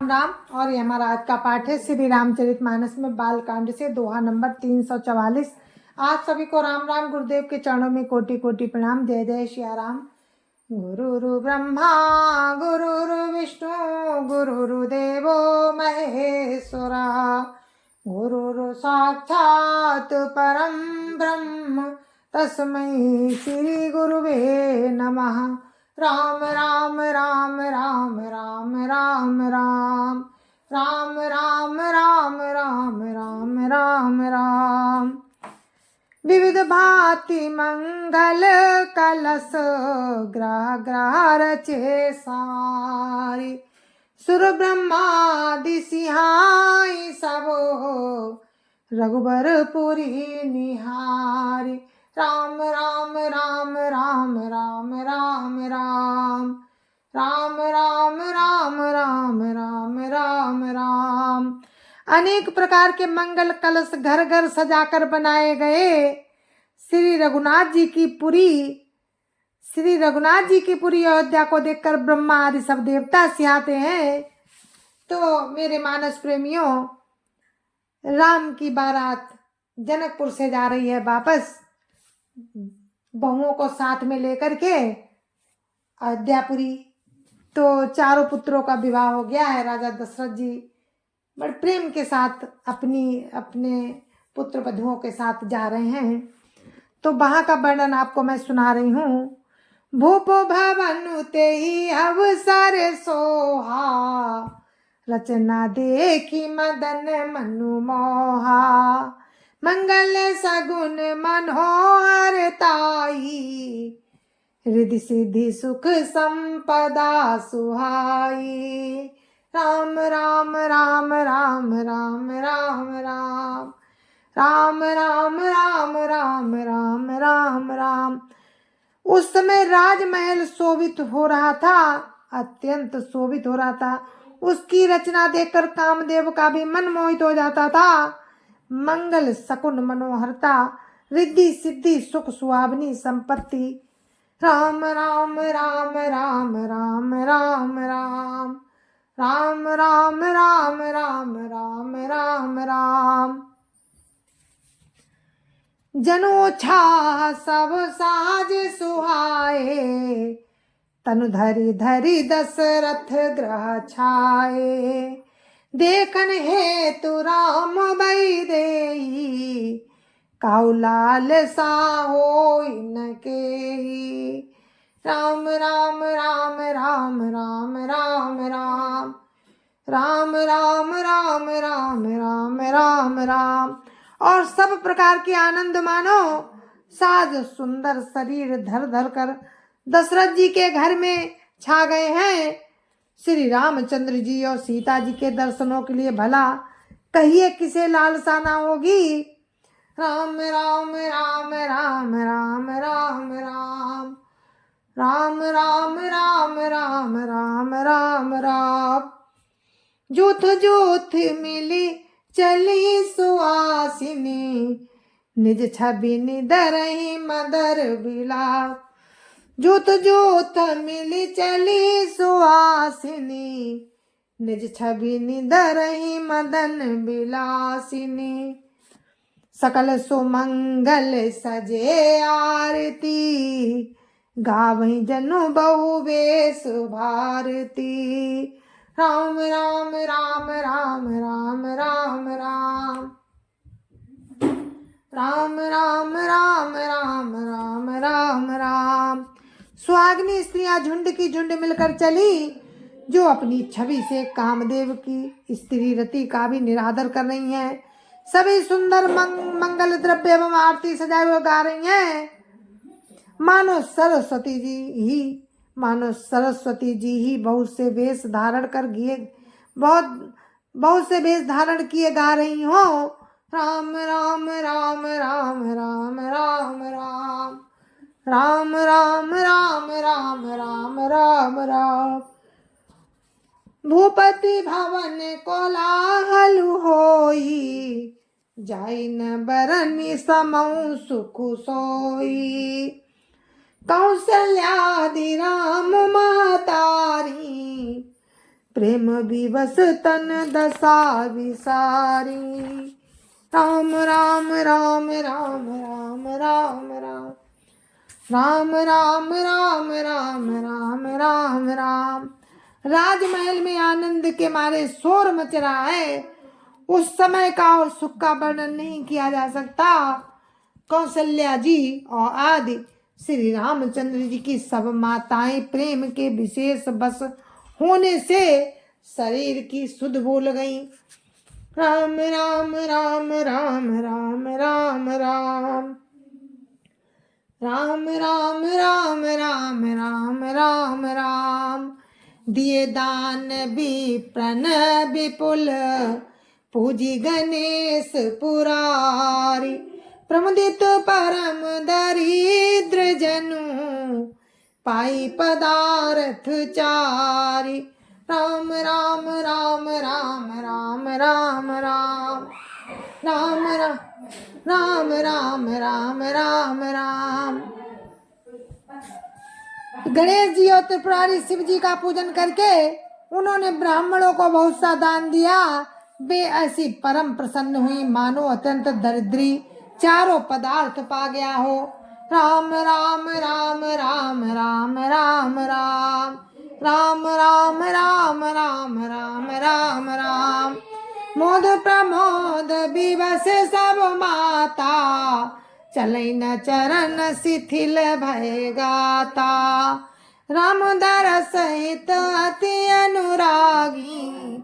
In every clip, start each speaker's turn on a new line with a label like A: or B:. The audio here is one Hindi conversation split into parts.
A: राम। और ये हमारा आज का पाठ है श्री रामचरितमानस में बालकांड से दोहा नंबर 344। आप सभी को राम राम। गुरुदेव के चरणों में कोटि कोटि प्रणाम। जय जय श्री राम। गुरुरु ब्रह्मा गुरुरु विष्णु गुरुर्देवो महेश्वरा गुरुरु साक्षात् परम ब्रह्म तस्मै श्री गुरुवे नमः। राम राम राम राम राम राम राम राम राम राम राम राम राम राम। विविध भांति मंगल कलश ग्रह ग्रह रचे सारी सुर ब्रह्मादि सिहाई सबो रघुबरपुरी निहारी। राम राम राम राम राम राम राम राम राम राम राम राम राम राम। अनेक प्रकार के मंगल कलश घर घर सजाकर बनाए गए श्री रघुनाथ जी की पुरी अयोध्या को देखकर ब्रह्मा आदि सब देवता सिहाते हैं। तो मेरे मानस प्रेमियों, राम की बारात जनकपुर से जा रही है वापस, बहुओं को साथ में लेकर के अयोध्यापुरी। तो चारों पुत्रों का विवाह हो गया है। राजा दशरथ जी बड़े प्रेम के साथ अपने पुत्र वधुओं के साथ जा रहे हैं। तो वहां का वर्णन आपको मैं सुना रही हूँ। भूप भवन ते ही अवसर सोहा रचना देखी मदन मनु मोहा मंगल सगुन मनोहर ताई रिद्धि सिद्धि सुख संपदा सुहाई। राम राम राम राम राम राम राम राम राम राम राम राम राम राम। उस समय राजमहल शोभित हो रहा था, अत्यंत शोभित हो रहा था। उसकी रचना देखकर कामदेव का भी मन मोहित हो जाता था। मंगल सकुन मनोहरता, रिद्धि सिद्धि सुख सुहावनी संपत्ति। राम राम राम राम राम राम राम राम राम राम राम राम राम राम। जनो छा सब साज सुहाए तनु धरि धरि दशरथ ग्रह छाए देखन हेतु राम भई देई काऊ लाल सा होई न केही। राम राम राम राम राम राम राम राम राम राम राम राम राम राम। और सब प्रकार के आनंद मानो साज सुंदर शरीर धर धर कर दशरथ जी के घर में छा गए हैं। श्री रामचंद्र जी और सीता जी के दर्शनों के लिए भला कहिए किसे लालसा ना होगी। राम राम राम राम राम राम राम राम राम राम राम राम राम राम। जूथ जूथ मिली चली सुहासिनी निज छवि निधरहि मदर बिलास। जूथ जूथ मिली चली सुहासिनी निज छवि निधरहि मदन बिलासिनी। सकल सुमंगल सजे आरती गावहि जनु बहु बेस भारती। राम राम राम राम राम राम राम राम राम राम राम राम राम राम। सुहागिनी स्त्रियां झुंड की झुंड मिलकर चली, जो अपनी छवि से कामदेव की स्त्री रति का भी निरादर कर रही हैं। सभी सुंदर मंगल द्रव्य एवं आरती सजाए हुए गा रही हैं। मानो सरस्वती जी ही बहुत से वेश धारण किए गा रही हो। राम राम राम राम राम राम राम राम राम राम राम राम राम राम। भूपति भवन कोलाहल होई जाई न बरनी समऊ सुख सोई। कौशल्यादि राम महतारी प्रेम विवश तन दशा विसारी। राम राम राम राम राम राम राम राम राम राम राम राम राम राम। राजमहल में आनंद के मारे शोर मच रहा है। उस समय का और सुख का वर्णन नहीं किया जा सकता। कौशल्या जी और आदि श्री रामचंद्र जी की सब माताएं प्रेम के विशेष बस होने से शरीर की सुध भूल गईं। राम राम राम राम राम राम राम राम राम राम राम राम राम राम। दिए दान विप्रन विपुल पूजी गणेश पुरारी। प्रमुदित परम दरिद्र जनु पाई पदार्थ चारी। राम राम राम राम राम राम राम राम राम राम राम राम राम। गणेश जी और त्रिपुरारी शिव जी का पूजन करके उन्होंने ब्राह्मणों को बहुत सा दान दिया। वे ऐसी परम प्रसन्न हुई मानो अत्यंत दरिद्री चारों पदार्थ पा गया हो। राम राम राम राम राम राम राम राम राम राम राम राम राम राम। मोद प्रमोद विवश सब माता चलै न चरण शिथिल भय गाता। राम दरस सहित अति अनुरागी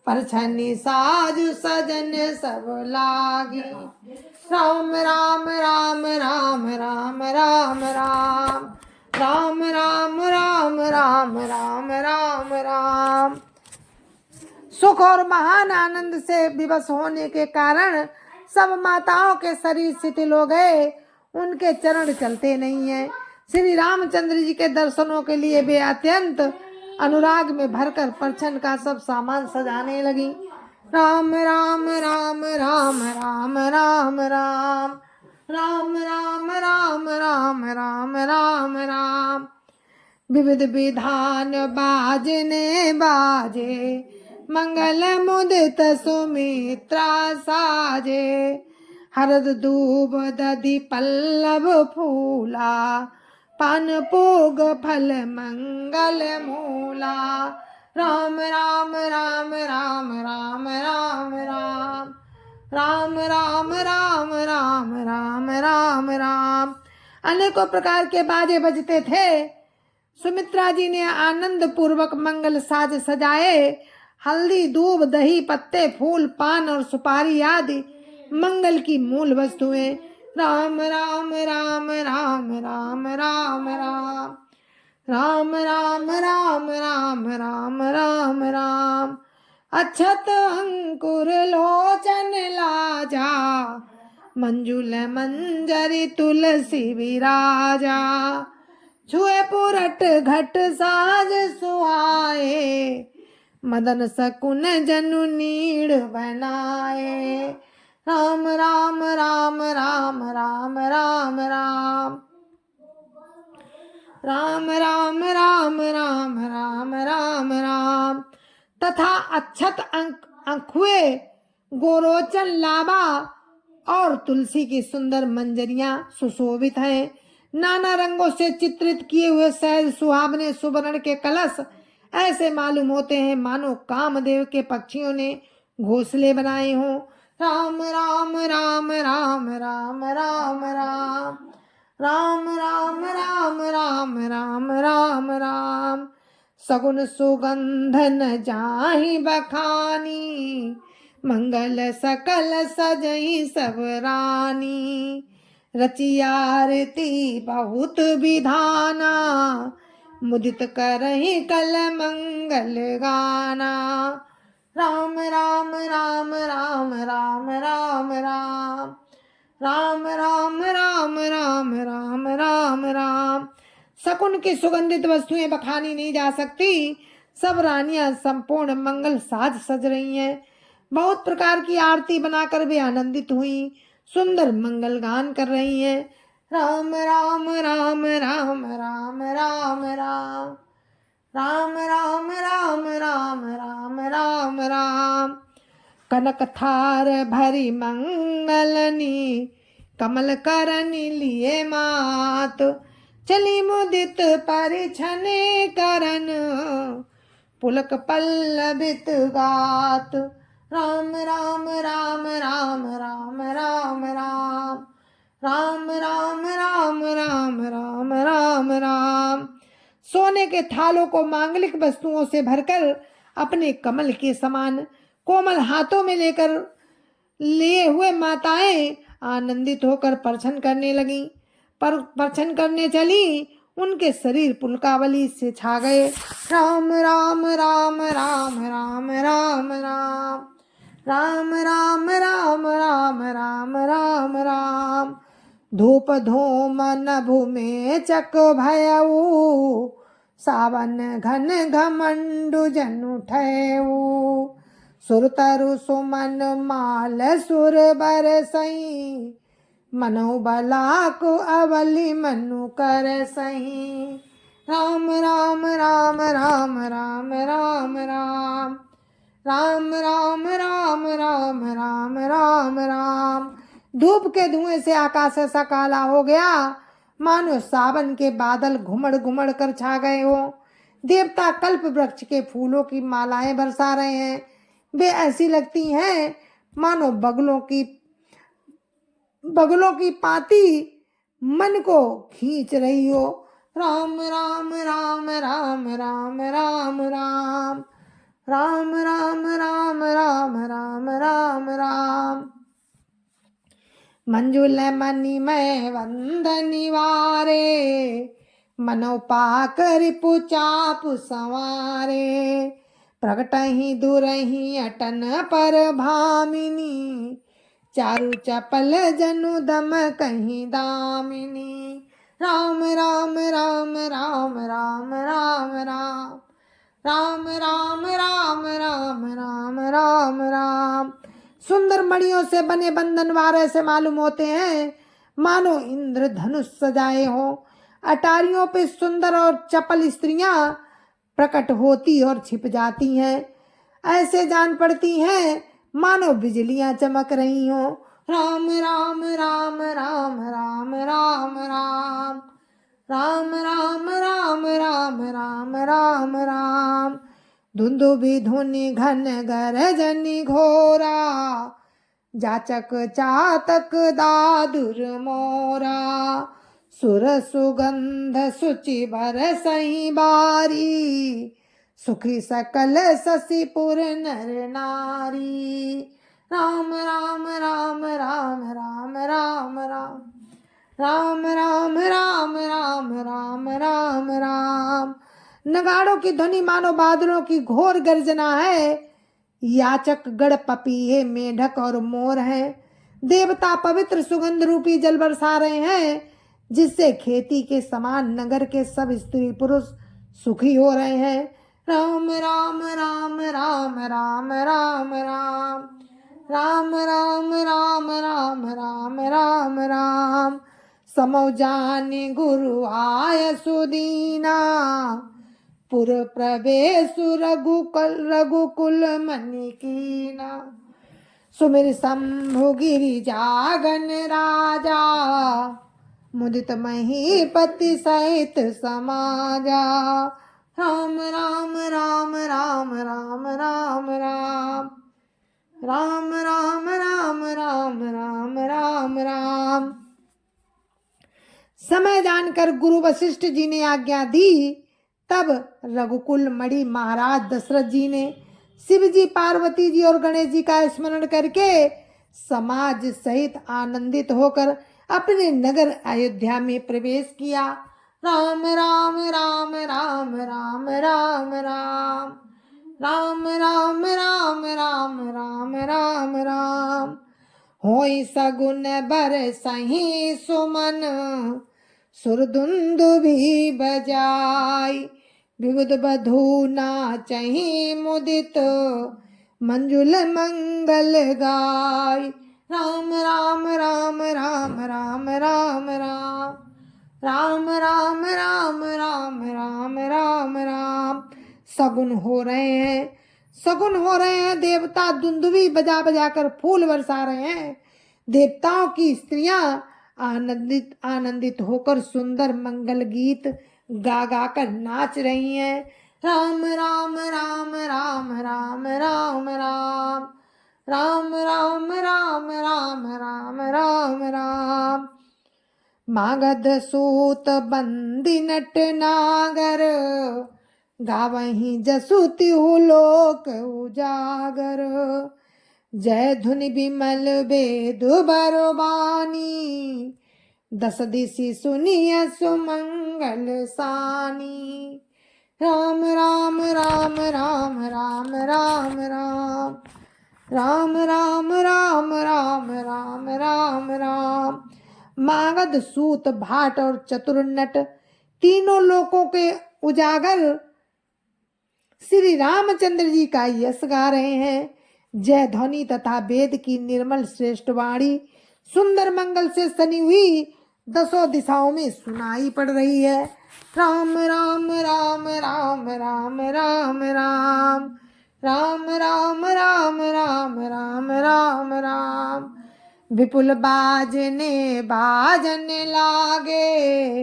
A: परछनि साजु सजन सब लागी। राम राम राम राम राम राम राम राम राम राम राम राम राम राम। सुख और महान आनंद से विवश होने के कारण सब माताओं के शरीर शिथिल हो गए। उनके चरण चलते नहीं हैं। श्री रामचंद्र जी के दर्शनों के लिए वे अत्यंत अनुराग में भरकर परछन का सब सामान सजाने लगी। राम राम राम राम राम राम राम राम राम राम राम राम राम राम। विविध विधान बाजने बाजे मंगल मुदित सुमित्रा साजे। हरद दूब दधि पल्लव फूला पान पोग फल मंगल मूला। राम राम राम राम राम राम राम राम राम राम राम राम राम राम। अनेकों प्रकार के बाजे बजते थे। सुमित्रा जी ने आनंद पूर्वक मंगल साज सजाए। हल्दी दूब दही पत्ते फूल पान और सुपारी आदि मंगल की मूल वस्तुएं। राम राम राम राम राम राम राम राम राम राम राम राम राम राम। अक्षत अंकुर लोचन लाजा मंजुल मंजरी तुलसी विराजा। छुए पुरट घट साज सुहाए मदन सकुन जनु नीड़ बनाए। राम राम राम राम राम राम राम राम राम राम राम राम राम राम। तथा अक्षत अंकुए गोरोचन लाबा और तुलसी की सुंदर मंजरियां सुशोभित हैं। नाना रंगों से चित्रित किए हुए सहज सुहावने सुवर्ण के कलश ऐसे मालूम होते हैं मानो कामदेव के पक्षियों ने घोंसले बनाए हों। राम राम राम राम राम राम राम राम राम राम राम राम राम राम। सगुन सुगंधन जाहि बखानी मंगल सकल सजई सब रानी। रची आरती बहुत विधाना मुदित करहि कल मंगल गाना। राम राम राम राम राम राम राम राम राम राम राम राम राम राम। शकुन की सुगंधित वस्तुएं बखानी नहीं जा सकती। सब रानियां संपूर्ण मंगल साज सज रही हैं। बहुत प्रकार की आरती बनाकर वे आनंदित हुई सुंदर मंगल गान कर रही हैं। राम राम राम राम राम राम राम राम राम राम राम राम राम राम। कनक थार भरी मंगलनी कमल करनी लिए मात। चली मुदित परिछने करन पुलक पल्लवित गात। राम राम राम राम राम राम राम राम राम राम राम राम राम राम। सोने के थालों को मांगलिक वस्तुओं से भरकर अपने कमल के समान कोमल हाथों में लेकर लिए हुए माताएं आनंदित होकर परछन करने लगीं। पर परछन करने चली उनके शरीर पुलकावली से छा गए। राम राम राम राम राम राम राम राम राम राम राम राम राम राम। धूप धूम नभु में चक भयऊ सावन घन घमंडु जनु ठयऊ। सुर तरु सुमन माल सुर बरसई मनो बलाकु अवली मनु कर सही। राम राम राम राम राम राम राम राम राम राम राम राम राम राम। धूप के धुएं से आकाश ऐसा काला हो गया मानो सावन के बादल घुमड़ घुमड़ कर छा गए हो। देवता कल्प वृक्ष के फूलों की मालाएं बरसा रहे हैं। वे ऐसी लगती हैं मानो बगलों की पाती मन को खींच रही हो। राम राम राम राम राम राम राम राम राम राम राम राम राम राम। मंजुल मणिमय वंदनी वारे मनो पाकर पुचाप संवारे। प्रगट ही दुरही अटन पर भामिनी चारु चपल जनु दम कहीं दामिनी। राम राम राम राम राम राम राम राम राम राम राम राम राम राम। सुंदर मणियों से बने बंधन वारे से मालूम होते हैं मानो इंद्र धनुष सजाए हो। अटारियों पे सुंदर और चपल स्त्रियां प्रकट होती और छिप जाती हैं। ऐसे जान पड़ती हैं मानो बिजलियां चमक रही हो। राम राम राम राम राम राम राम राम राम राम राम राम राम राम। धुंधुभि धुनि घन गरजनि घोरा जाचक चातक दादुर मोरा। सुर सुगंध सुचि बरसहि बारी सुखी सकल शशिपुर नर नारी। राम राम राम राम राम राम राम राम राम राम राम राम राम राम। नगाड़ों की ध्वनि मानो बादलों की घोर गर्जना है। याचक गण पपीहे मेढक और मोर हैं। देवता पवित्र सुगंध रूपी जल बरसा रहे हैं जिससे खेती के समान नगर के सब स्त्री पुरुष सुखी हो रहे हैं। राम राम राम राम राम राम राम राम राम राम राम राम राम राम। समौ जानि गुरु आय सुदीना पुर प्रवेशु रघुकुल मनि कीना। सुमिर शंभु गिरि जागन राजा मुदित महीपति सहित समाजा। राम राम राम राम राम राम राम राम राम राम राम राम राम राम। समय जानकर गुरु वशिष्ठ जी ने आज्ञा दी। तब रघुकुल मणि महाराज दशरथ जी ने शिव जी पार्वती जी और गणेश जी का स्मरण करके समाज सहित आनंदित होकर अपने नगर अयोध्या में प्रवेश किया। राम राम राम राम राम राम राम राम राम राम राम राम राम राम। होई सगुन बरसहि सुमन सुरदुंदुभि बजाई विविध बधू नाचहि मुदित मंजुल मंगल गाय। राम राम राम राम राम राम राम राम राम राम राम राम राम राम। सगुन हो रहे हैं, सगुन हो रहे हैं। देवता दुंदुभी बजा बजा कर फूल बरसा रहे हैं। देवताओं की स्त्रियां आनंदित आनंदित होकर सुंदर मंगल गीत गा गा कर नाच रही हैं। राम राम राम राम राम राम राम राम राम राम राम राम राम राम। मागध सूत बंदी नट नागर, गावहीं जसुति हु लोक उजागर। जय धुनि बिमल वेद बरबानी, दस दिशि सुनिय सुमंगल सानी। राम राम राम राम राम राम राम राम राम राम राम राम राम राम। मागध सूत भाट और चतुर नट तीनों लोकों के उजागर श्री रामचंद्र जी का यश गा रहे हैं। जय ध्वनि तथा वेद की निर्मल श्रेष्ठ वाणी सुंदर मंगल से सनी हुई दसों दिशाओं में सुनाई पड़ रही है। राम राम राम राम राम राम राम राम राम राम राम राम राम राम। विपुल बाजने बाजन लागे,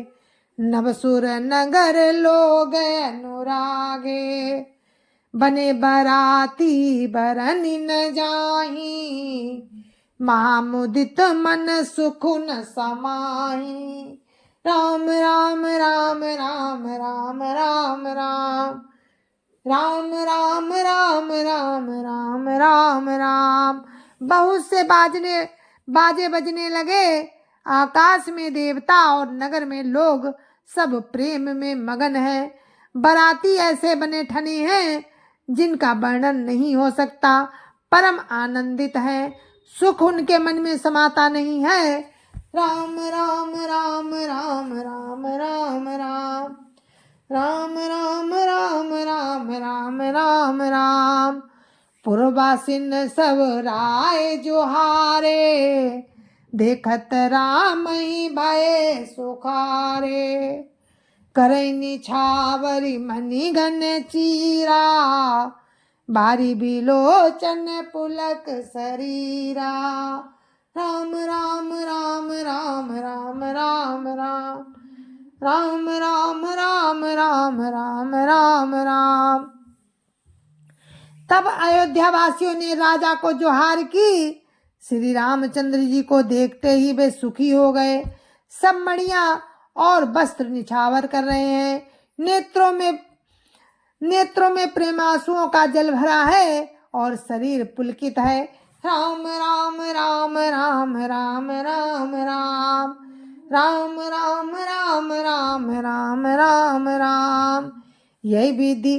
A: नवसुर नगर लोग अनुरागे। बने बराती बरन न जाही, महामुदित मन सुख न समाही। राम राम राम राम राम राम राम राम राम राम राम राम राम राम। बहुत से बाजे बजने लगे। आकाश में देवता और नगर में लोग सब प्रेम में मगन हैं। बराती ऐसे बने ठने हैं जिनका वर्णन नहीं हो सकता। परम आनंदित हैं, सुख उनके मन में समाता नहीं है। राम राम राम राम राम राम राम राम राम राम राम राम राम राम। पुरवासिन सब राय जोहारे, देखत राम ही भय सुखारे। करई निछावरी मणिगन चीरा, बारी बिलोचन पुलक शरीरा। राम राम राम राम राम राम राम राम राम राम राम राम राम राम। तब अयोध्या वासियों ने राजा को जोहार की। श्री रामचंद्र जी को देखते ही वे सुखी हो गए। सब मणियां और वस्त्र निछावर कर रहे हैं। नेत्रों में प्रेमांसुओं का जल भरा है और शरीर पुलकित है। राम राम राम राम राम राम राम राम राम राम राम राम राम राम। यही विधि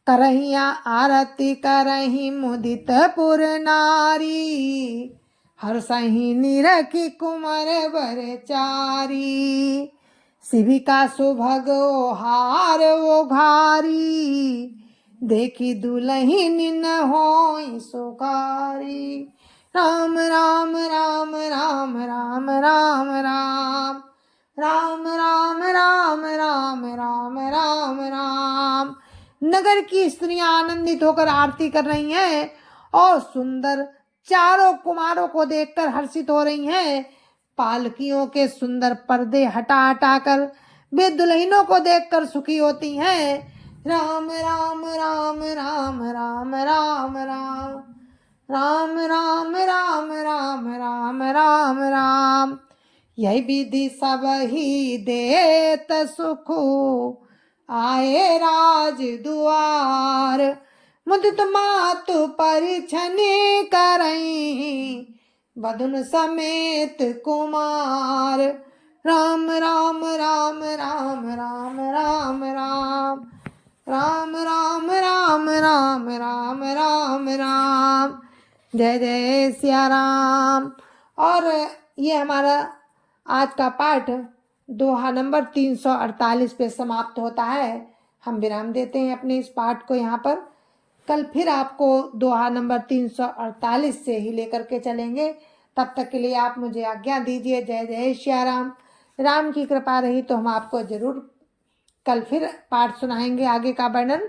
A: करहिया आरती करही मुदित पुर नारी, हर्षहि निरखी कुंवर बरचारी। शिविका सुभग हार वो घारी, देखी दुलहिन न होई सुखारी। राम राम राम राम राम राम राम राम राम राम राम राम राम राम। नगर की स्त्रियां आनंदित होकर आरती कर रही हैं और सुंदर चारों कुमारों को देखकर हर्षित हो रही हैं। पालकियों के सुंदर पर्दे हटा हटा कर वे दुल्हनों को देखकर सुखी होती हैं। राम राम राम राम राम राम राम राम राम राम राम राम राम राम। यही विधि सब ही देत सुख, आए राज दुआर। मुदित मातु परिछनि करई, बधुन समेत कुमार। राम राम राम राम राम राम राम राम राम राम राम राम राम राम। जय जय सिया राम। और ये हमारा आज का पाठ दोहा नंबर 348 पे समाप्त होता है। हम विराम देते हैं अपने इस पाठ को यहाँ पर। कल फिर आपको दोहा नंबर 348 से ही लेकर के चलेंगे। तब तक के लिए आप मुझे आज्ञा दीजिए। जय जय श्री राम। राम की कृपा रही तो हम आपको जरूर कल फिर पाठ सुनाएंगे आगे का वर्णन।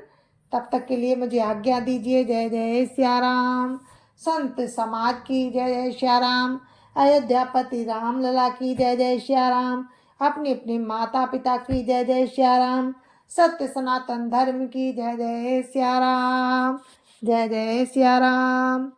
A: तब तक के लिए मुझे आज्ञा दीजिए। जय जय सिया राम। संत समाज की जय जय सिया राम। अयोध्यापति राम लला की जय जय सिया राम। अपने अपने माता पिता की जय जय सिया राम। सत्य सनातन धर्म की जय जय सिया राम। जय जय सिया राम।